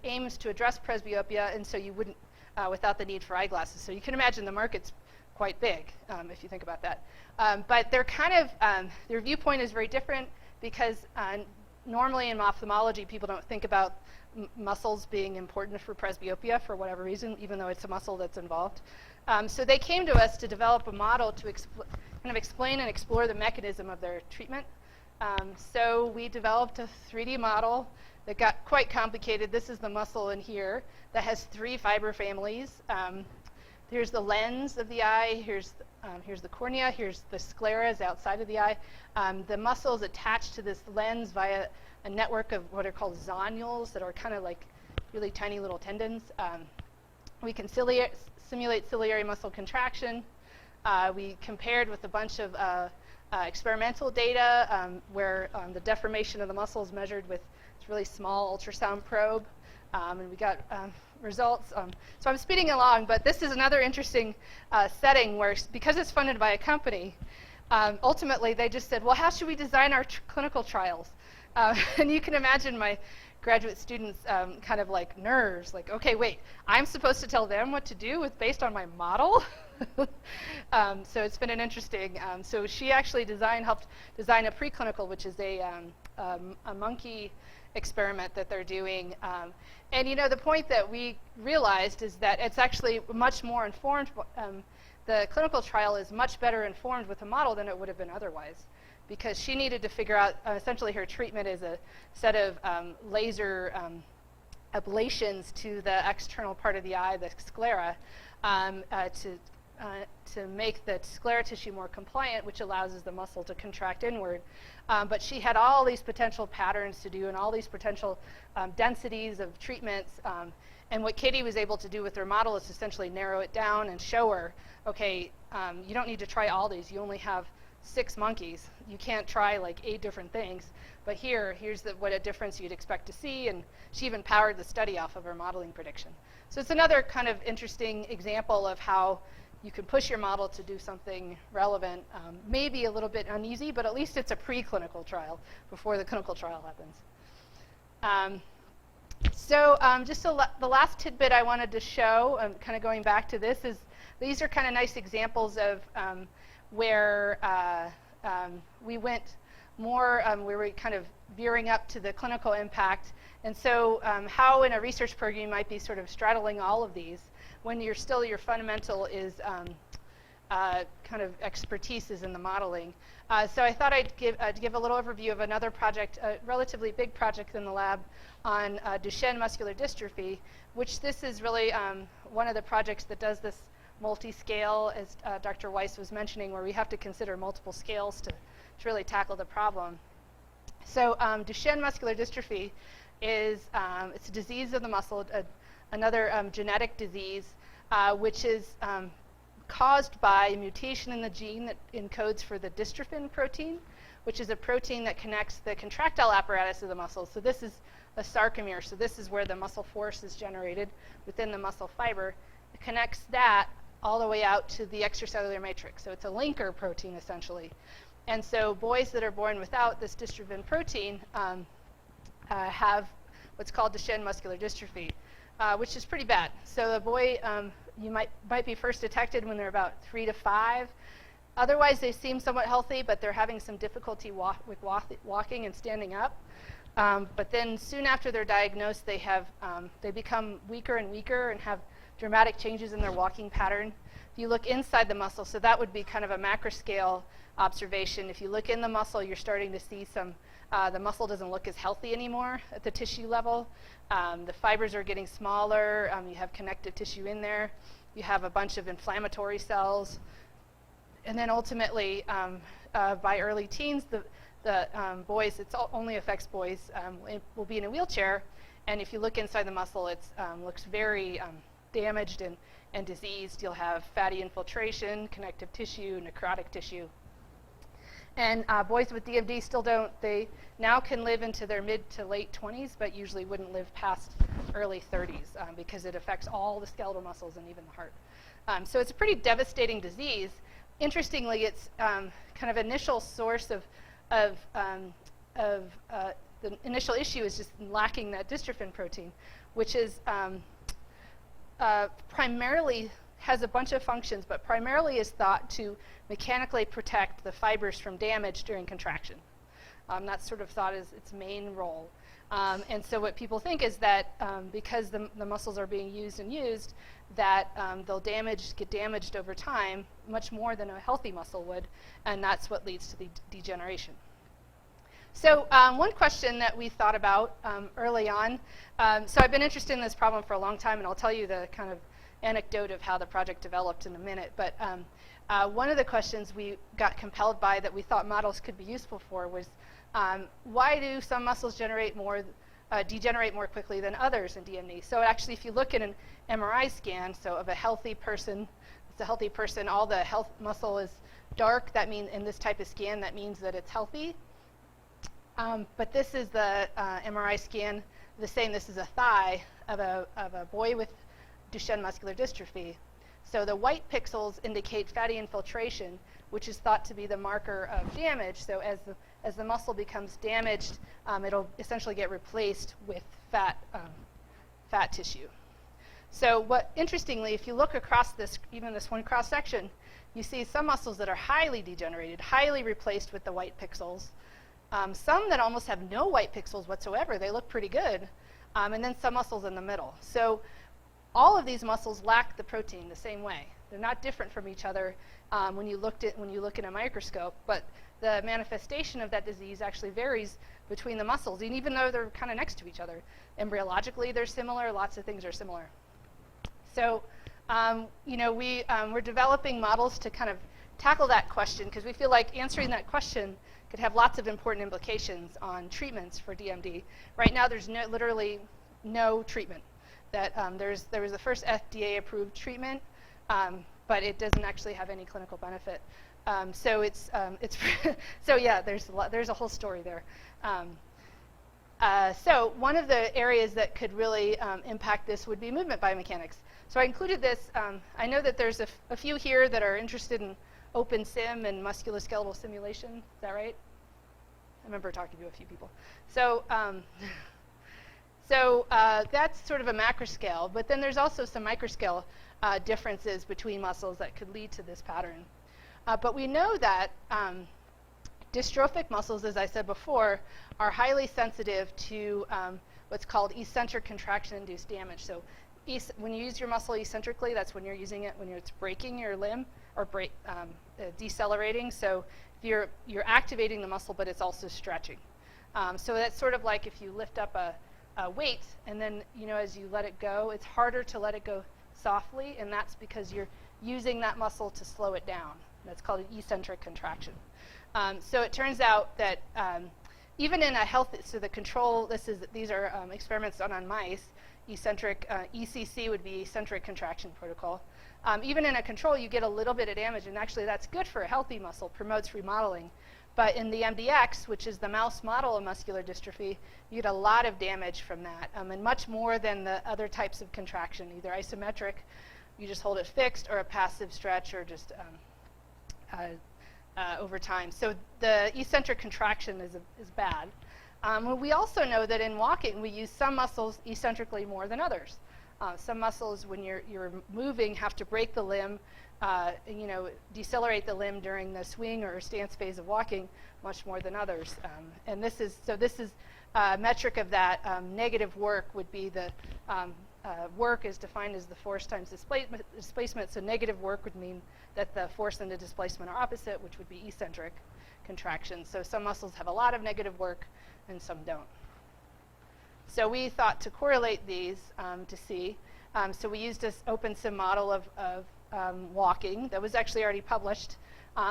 aims to address presbyopia, and so you wouldn't, without the need for eyeglasses. So you can imagine the market's quite big if you think about that. But they're kind of, their viewpoint is very different because normally in ophthalmology, people don't think about muscles being important for presbyopia for whatever reason, even though it's a muscle that's involved. So they came to us to develop a model to kind of explain and explore the mechanism of their treatment. So we developed a 3D model that got quite complicated. This is the muscle in here that has 3 fiber families. Here's the lens of the eye, here's the cornea, here's the scleras outside of the eye. The muscle is attached to this lens via a network of what are called zonules that are kind of like really tiny little tendons. We can simulate ciliary muscle contraction. We compared with a bunch of experimental data where the deformation of the muscle is measured with this really small ultrasound probe. And we got results. So I'm speeding along, but this is another interesting setting where, because it's funded by a company, ultimately they just said, well, how should we design our clinical trials? And you can imagine my graduate students kind of like nerves, like, okay, wait, I'm supposed to tell them what to do based on my model? So it's been an interesting, so she actually helped design a preclinical, which is a monkey experiment that they're doing. And you know, the point that we realized is that it's actually much more informed, the clinical trial is much better informed with a model than it would have been otherwise, because she needed to figure out, essentially her treatment is a set of laser ablations to the external part of the eye, the sclera, to make the sclera tissue more compliant, which allows the muscle to contract inward. But she had all these potential patterns to do and all these potential densities of treatments. And what Katie was able to do with her model is essentially narrow it down and show her, okay, you don't need to try all these. You only have 6 monkeys. You can't try like 8 different things. But here's what a difference you'd expect to see. And she even powered the study off of her modeling prediction. So it's another kind of interesting example of how you can push your model to do something relevant, maybe a little bit uneasy, but at least it's a preclinical trial before the clinical trial happens. Just the last tidbit I wanted to show, kind of going back to this, is these are kind of nice examples of where we went more, where we kind of veering up to the clinical impact. And so how in a research program you might be sort of straddling all of these when your fundamental is kind of expertise is in the modeling. So I thought I'd give a little overview of another project, a relatively big project in the lab on Duchenne muscular dystrophy, which this is really one of the projects that does this multi-scale, as Dr. Weiss was mentioning, where we have to consider multiple scales to really tackle the problem. So Duchenne muscular dystrophy is it's a disease of the muscle, another genetic disease, which is caused by a mutation in the gene that encodes for the dystrophin protein, which is a protein that connects the contractile apparatus of the muscle. So this is a sarcomere. So this is where the muscle force is generated within the muscle fiber. It connects that all the way out to the extracellular matrix. So it's a linker protein, essentially. And so boys that are born without this dystrophin protein have what's called Duchenne muscular dystrophy, which is pretty bad. So the boy, you might be first detected when they're about 3 to 5. Otherwise, they seem somewhat healthy, but they're having some difficulty with walking and standing up. But then soon after they're diagnosed, they become weaker and weaker and have dramatic changes in their walking pattern. If you look inside the muscle, so that would be kind of a macro scale observation. If you look in the muscle, you're starting to see the muscle doesn't look as healthy anymore at the tissue level. The fibers are getting smaller. You have connective tissue in there. You have a bunch of inflammatory cells. And then ultimately, by early teens, the boys, it only affects boys, will be in a wheelchair. And if you look inside the muscle, it looks very damaged and diseased. You'll have fatty infiltration, connective tissue, necrotic tissue. And boys with DMD they now can live into their mid to late 20s, but usually wouldn't live past early 30s because it affects all the skeletal muscles and even the heart. So it's a pretty devastating disease. Interestingly, it's kind of initial source of the initial issue is just lacking that dystrophin protein, which is primarily has a bunch of functions, but primarily is thought to mechanically protect the fibers from damage during contraction. That's sort of thought as its main role. And so what people think is that because the muscles are being used, that they'll get damaged over time much more than a healthy muscle would, and that's what leads to the degeneration. So one question that we thought about early on, so I've been interested in this problem for a long time, and I'll tell you the kind of anecdote of how the project developed in a minute, but one of the questions we got compelled by that we thought models could be useful for was why do some muscles degenerate more quickly than others in DMD? So actually, if you look at an MRI scan, so of a healthy person, it's a healthy person, all the muscle is dark. That means in this type of scan, that means that it's healthy. But this is the MRI scan. This is a thigh of a boy with Duchenne muscular dystrophy. So the white pixels indicate fatty infiltration, which is thought to be the marker of damage. So as the muscle becomes damaged, it'll essentially get replaced with fat tissue. So interestingly, if you look across even this one cross section, you see some muscles that are highly degenerated, highly replaced with the white pixels. Some that almost have no white pixels whatsoever. They look pretty good. And then some muscles in the middle. So all of these muscles lack the protein the same way. They're not different from each other when you look in a microscope, but the manifestation of that disease actually varies between the muscles, and even though they're kind of next to each other. Embryologically, they're similar. Lots of things are similar. So, we're developing models to kind of tackle that question because we feel like answering that question could have lots of important implications on treatments for DMD. Right now, there's literally no treatment. There was the first FDA-approved treatment, but it doesn't actually have any clinical benefit. So so yeah, there's a whole story there. So one of the areas that could really impact this would be movement biomechanics. So I included this. I know that there's a few here that are interested in open sim and musculoskeletal simulation. Is that right? I remember talking to a few people. So. So that's sort of a macro scale, but then there's also some microscale differences between muscles that could lead to this pattern. But we know that dystrophic muscles, as I said before, are highly sensitive to what's called eccentric contraction-induced damage. So when you use your muscle eccentrically, that's when you're using it when it's breaking your limb or decelerating. So you're activating the muscle, but it's also stretching. So that's sort of like if you lift up a weight, and then as you let it go, it's harder to let it go softly, and that's because you're using that muscle to slow it down. That's called an eccentric contraction. So it turns out that even in a healthy, so the control, these are experiments done on mice. Eccentric ECC would be eccentric contraction protocol. Even in a control, you get a little bit of damage, and actually that's good for a healthy muscle, promotes remodeling. But in the MDX, which is the mouse model of muscular dystrophy, you get a lot of damage from that, and much more than the other types of contraction, either isometric, you just hold it fixed, or a passive stretch, or just over time. So the eccentric contraction is bad. We also know that in walking, we use some muscles eccentrically more than others. Some muscles, when you're moving, have to break the limb, decelerate the limb during the swing or stance phase of walking much more than others. And this is a metric of that. Negative work would be the work is defined as the force times displacement. So negative work would mean that the force and the displacement are opposite, which would be eccentric contraction. So some muscles have a lot of negative work and some don't. So we thought to correlate these to see. So we used this OpenSim model of walking that was actually already published.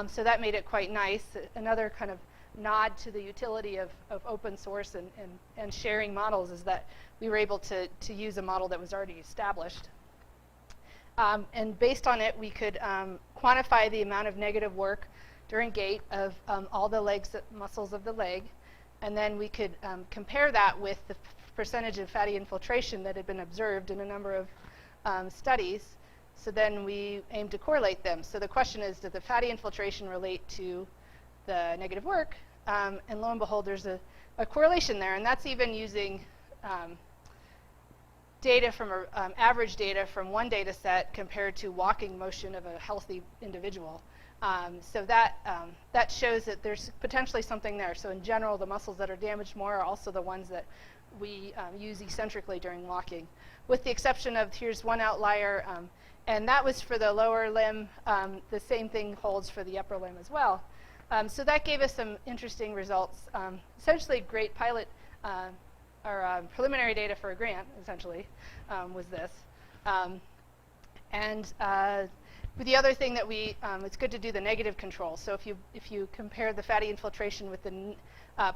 So that made it quite nice. Another kind of nod to the utility of open source and sharing models is that we were able to use a model that was already established. And based on it, we could quantify the amount of negative work during gait of all the muscles of the leg. And then we could compare that with the percentage of fatty infiltration that had been observed in a number of studies. So then we aimed to correlate them. So the question is, did the fatty infiltration relate to the negative work? And lo and behold, there's a correlation there. And that's even using data from average data from one data set compared to walking motion of a healthy individual. So that shows that there's potentially something there. So in general, the muscles that are damaged more are also the ones that we use eccentrically during walking, with the exception of, here's one outlier, and that was for the lower limb. The same thing holds for the upper limb as well. So that gave us some interesting results. Essentially, great pilot or preliminary data for a grant, essentially, was this. But the other thing that it's good to do the negative control. So if you compare the fatty infiltration with the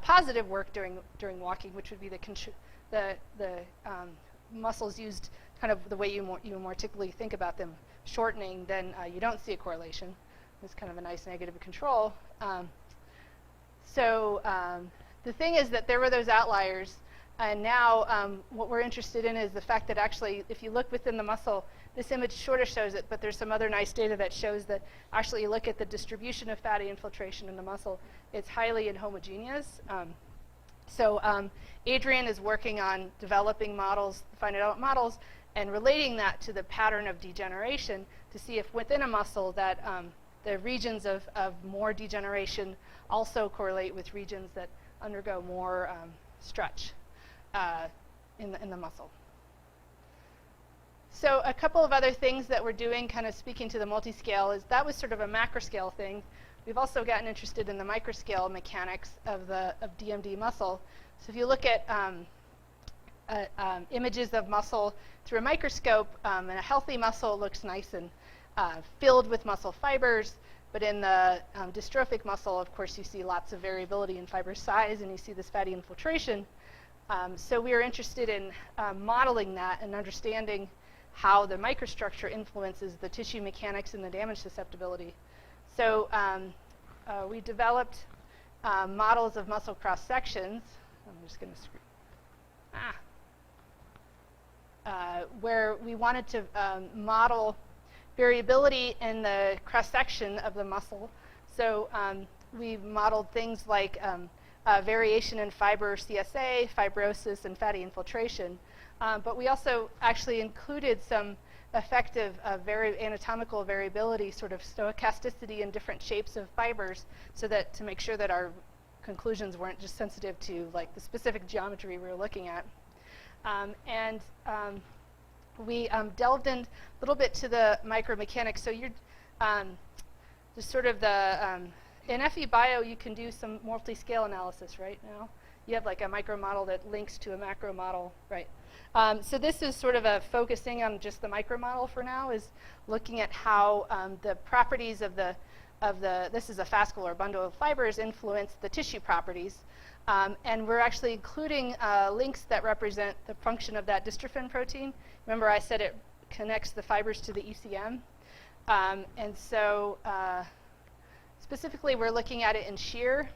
positive work during walking, which would be the muscles used kind of the way you more typically think about them shortening, then you don't see a correlation. It's kind of a nice negative control. The thing is that there were those outliers. And now what we're interested in is the fact that actually, if you look within the muscle, this image sort of shows it, but there's some other nice data that shows that actually you look at the distribution of fatty infiltration in the muscle, it's highly inhomogeneous. Adrian is working on developing models, finite element models, and relating that to the pattern of degeneration to see if within a muscle that the regions of more degeneration also correlate with regions that undergo more stretch in the muscle. So a couple of other things that we're doing, kind of speaking to the multi-scale, is that was sort of a macroscale thing. We've also gotten interested in the microscale mechanics of DMD muscle. So if you look at images of muscle through a microscope, and a healthy muscle looks nice and filled with muscle fibers, but in the dystrophic muscle, of course, you see lots of variability in fiber size, and you see this fatty infiltration. So we are interested in modeling that and understanding how the microstructure influences the tissue mechanics and the damage susceptibility. So we developed models of muscle cross sections. I'm just going to where we wanted to model variability in the cross section of the muscle. So we modeled things like variation in fiber CSA, fibrosis, and fatty infiltration. But we also actually included some effective anatomical variability, sort of stochasticity in different shapes of fibers, so that to make sure that our conclusions weren't just sensitive to like the specific geometry we were looking at. We delved in a little bit to the micromechanics. So you're just sort of in FE Bio, you can do some multi-scale analysis right now. You have like a micro model that links to a macro model, right? So this is sort of focusing on just the micro model for now, is looking at how the properties of this is a fascicle or bundle of fibers influence the tissue properties. And we're actually including links that represent the function of that dystrophin protein. Remember I said it connects the fibers to the ECM. And so specifically we're looking at it in shear.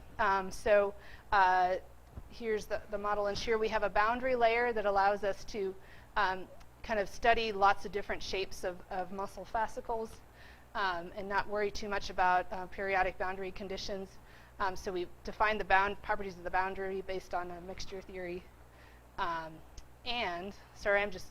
Here's the model in shear. We have a boundary layer that allows us to kind of study lots of different shapes of muscle fascicles. and not worry too much about periodic boundary conditions. So we define the properties of the boundary based on a mixture theory. And, sorry, I'm just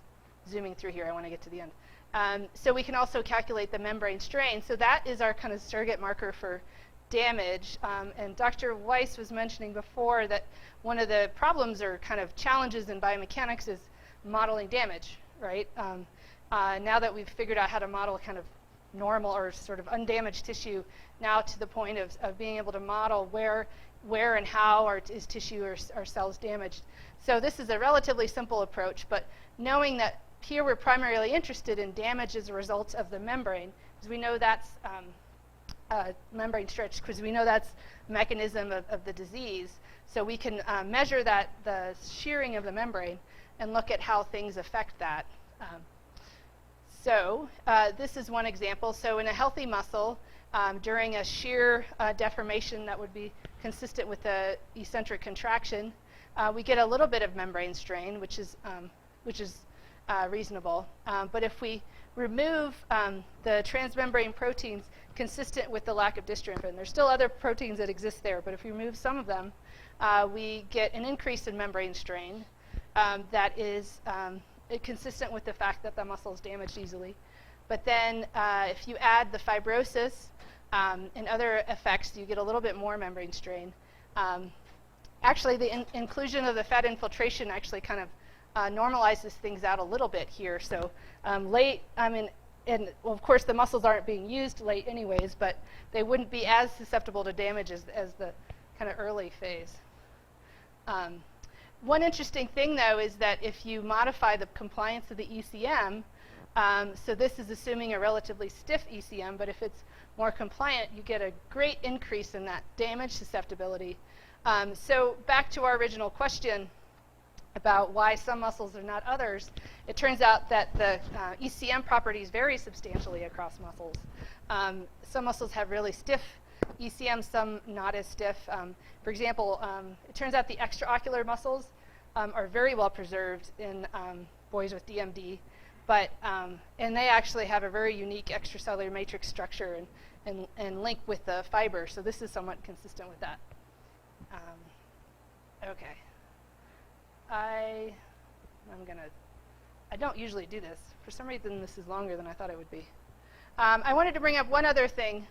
zooming through here. I want to get to the end. So we can also calculate the membrane strain. So that is our kind of surrogate marker for damage. And Dr. Weiss was mentioning before that one of the problems or kind of challenges in biomechanics is modeling damage, right? Now that we've figured out how to model kind of normal or sort of undamaged tissue, now to the point of being able to model where and how is tissue or cells damaged. So this is a relatively simple approach, but knowing that here we're primarily interested in damage as a result of the membrane, because we know that's membrane stretch, because we know that's the mechanism of the disease. So we can measure the shearing of the membrane and look at how things affect that. So this is one example. So in a healthy muscle, during a shear deformation that would be consistent with the eccentric contraction, we get a little bit of membrane strain, which is reasonable. But if we remove the transmembrane proteins consistent with the lack of dystrophin, there's still other proteins that exist there, but if we remove some of them, we get an increase in membrane strain that is consistent with the fact that the muscle is damaged easily. But then if you add the fibrosis and other effects, you get a little bit more membrane strain. Actually, the inclusion of the fat infiltration actually kind of normalizes things out a little bit here. So late, and well, of course the muscles aren't being used late anyways, but they wouldn't be as susceptible to damage as the kind of early phase. One interesting thing, though, is that if you modify the compliance of the ECM, so this is assuming a relatively stiff ECM, but if it's more compliant, you get a great increase in that damage susceptibility. So back to our original question about why some muscles are not others, it turns out that the ECM properties vary substantially across muscles. Some muscles have really stiff ECM, some not as stiff. For example, it turns out the extraocular muscles are very well preserved in boys with DMD, but and they actually have a very unique extracellular matrix structure and link with the fiber. So this is somewhat consistent with that. Okay. I don't usually do this. For some reason, this is longer than I thought it would be. I wanted to bring up one other thing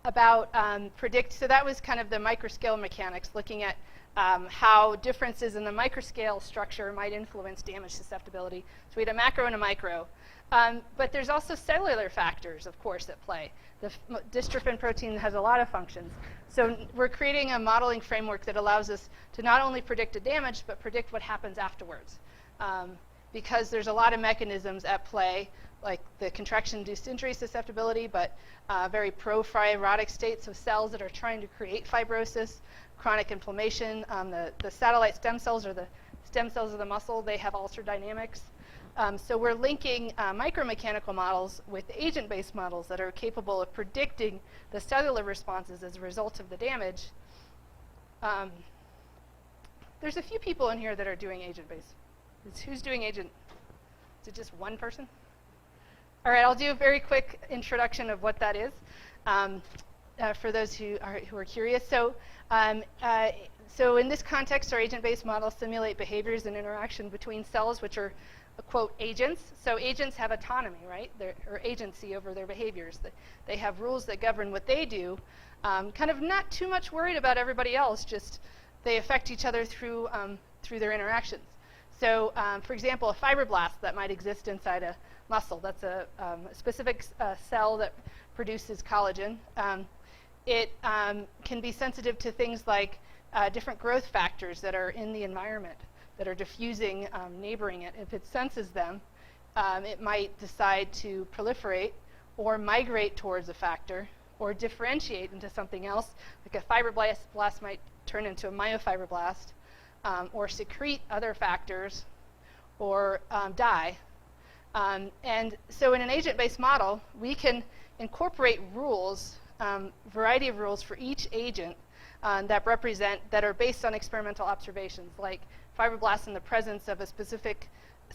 about predict. So that was kind of the microscale mechanics, looking at how differences in the microscale structure might influence damage susceptibility. So we had a macro and a micro. But there's also cellular factors, of course, at play. The dystrophin protein has a lot of functions. So we're creating a modeling framework that allows us to not only predict the damage, but predict what happens afterwards. Because there's a lot of mechanisms at play, like the contraction-induced injury susceptibility, but very pro-fibrotic states of cells that are trying to create fibrosis, chronic inflammation. The satellite stem cells, or the stem cells of the muscle, they have ulcer dynamics. So we're linking micromechanical models with agent-based models that are capable of predicting the cellular responses as a result of the damage. There's a few people in here that are doing agent-based. Who's doing agent? Is it just one person? All right, I'll do a very quick introduction of what that is for those who are curious. So in this context, our agent-based models simulate behaviors and interaction between cells, which are, quote, agents. So agents have autonomy, right? Or agency over their behaviors. They have rules that govern what they do, kind of not too much worried about everybody else, just they affect each other through their interactions. So, for example, a fibroblast that might exist inside a muscle, that's a specific cell that produces collagen. It can be sensitive to things like different growth factors that are in the environment that are diffusing neighboring it. If it senses them, it might decide to proliferate or migrate towards a factor or differentiate into something else. Like a fibroblast might turn into a myofibroblast, or secrete other factors, or die. And so in an agent-based model, we can incorporate rules, variety of rules for each agent that are based on experimental observations, like fibroblasts in the presence of a specific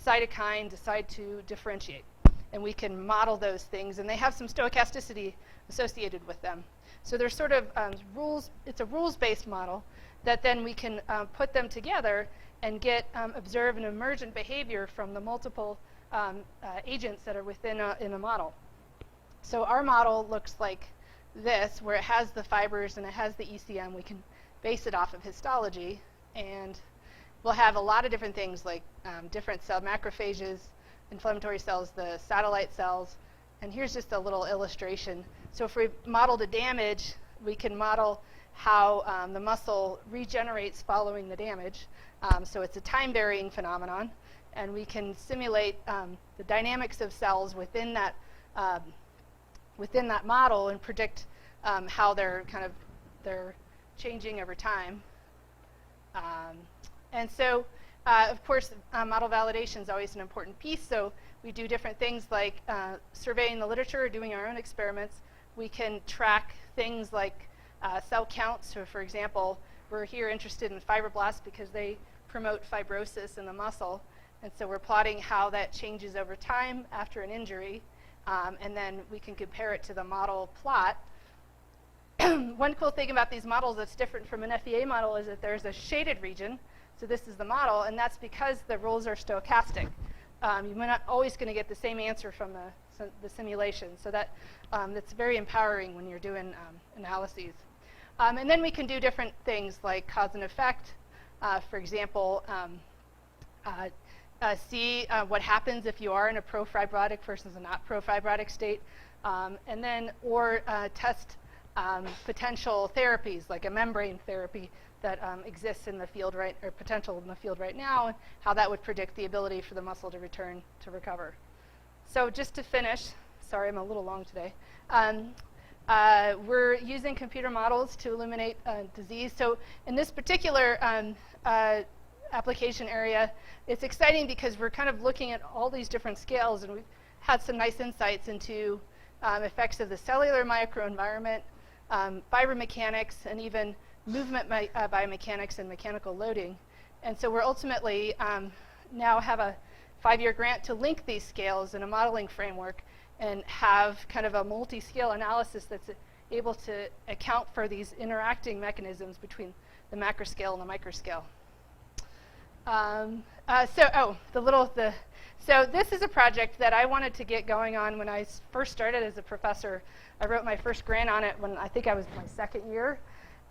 cytokine decide to differentiate. and we can model those things, and they have some stochasticity associated with them. So there's sort of rules, it's a rules-based model that then we can put them together and get observe an emergent behavior from the multiple agents that are within in a model. So our model looks like this, where it has the fibers and it has the ECM. We can base it off of histology, and we'll have a lot of different things like different cell macrophages, inflammatory cells, the satellite cells, and here's just a little illustration. So if we model the damage, we can model how the muscle regenerates following the damage. So it's a time-varying phenomenon, and we can simulate the dynamics of cells within that model and predict how they're changing over time. And so, of course, model validation is always an important piece. So we do different things like surveying the literature or doing our own experiments. We can track things like cell counts. So, for example, we're here interested in fibroblasts because they promote fibrosis in the muscle. And so we're plotting how that changes over time after an injury. And then we can compare it to the model plot. One cool thing about these models that's different from an FEA model is that there's a shaded region. So this is the model, and that's because the rules are stochastic. You're not always going to get the same answer from the simulation. So that's very empowering when you're doing analyses. And then we can do different things like cause and effect. For example, see what happens if you are in a pro-fibrotic versus a not pro-fibrotic state. And then, or test potential therapies, like a membrane therapy that exists in the field or potential in the field right now, and how that would predict the ability for the muscle to return to recover. So just to finish, sorry, I'm a little long today. We're using computer models to illuminate disease. So in this particular application area, it's exciting because we're kind of looking at all these different scales, and we've had some nice insights into effects of the cellular microenvironment, biomechanics, and even movement biomechanics and mechanical loading. And so we're ultimately now have a 5-year grant to link these scales in a modeling framework and have kind of a multi-scale analysis that's able to account for these interacting mechanisms between the macroscale and the microscale. So this is a project that I wanted to get going on when I first started as a professor. I wrote my first grant on it when I think I was my second year.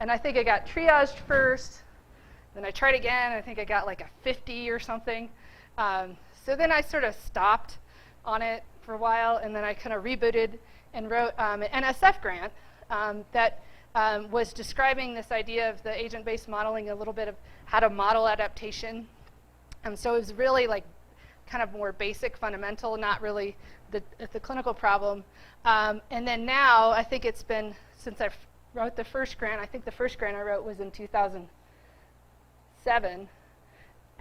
And I think I got triaged first. Then I tried again. I think I got like a 50 or something. So then I sort of stopped on it for a while, and then I kind of rebooted and wrote an NSF grant that was describing this idea of the agent-based modeling, a little bit of how to model adaptation. So it was really like kind of more basic, fundamental, not really the clinical problem. And then now, I think it's been, since I wrote the first grant, I think the first grant I wrote was in 2007.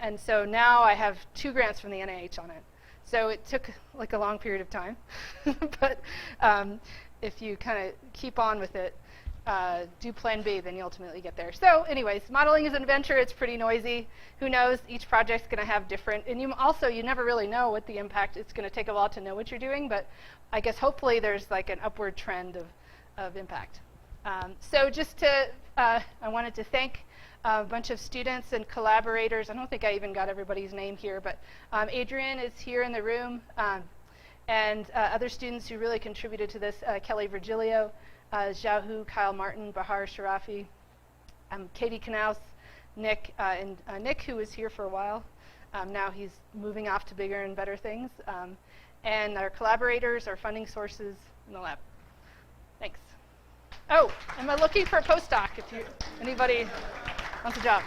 And so now I have 2 grants from the NIH on it. So it took like a long period of time. But if you kind of keep on with it, do plan B, then you ultimately get there. So anyways, modeling is an adventure. It's pretty noisy. Who knows? Each project's going to have different. And you never really know what the impact. It's going to take a while to know what you're doing. But I guess hopefully there's like an upward trend of impact. So just to, I wanted to thank a bunch of students and collaborators. I don't think I even got everybody's name here, but Adrian is here in the room, and other students who really contributed to this, Kelly Virgilio, Zhao Hu, Kyle Martin, Bahar Sharafi, Katie Knaus, Nick, and Nick, who was here for a while. Now he's moving off to bigger and better things. And our collaborators, our funding sources in the lab. Thanks. Oh, am I looking for a postdoc if anybody wants a job?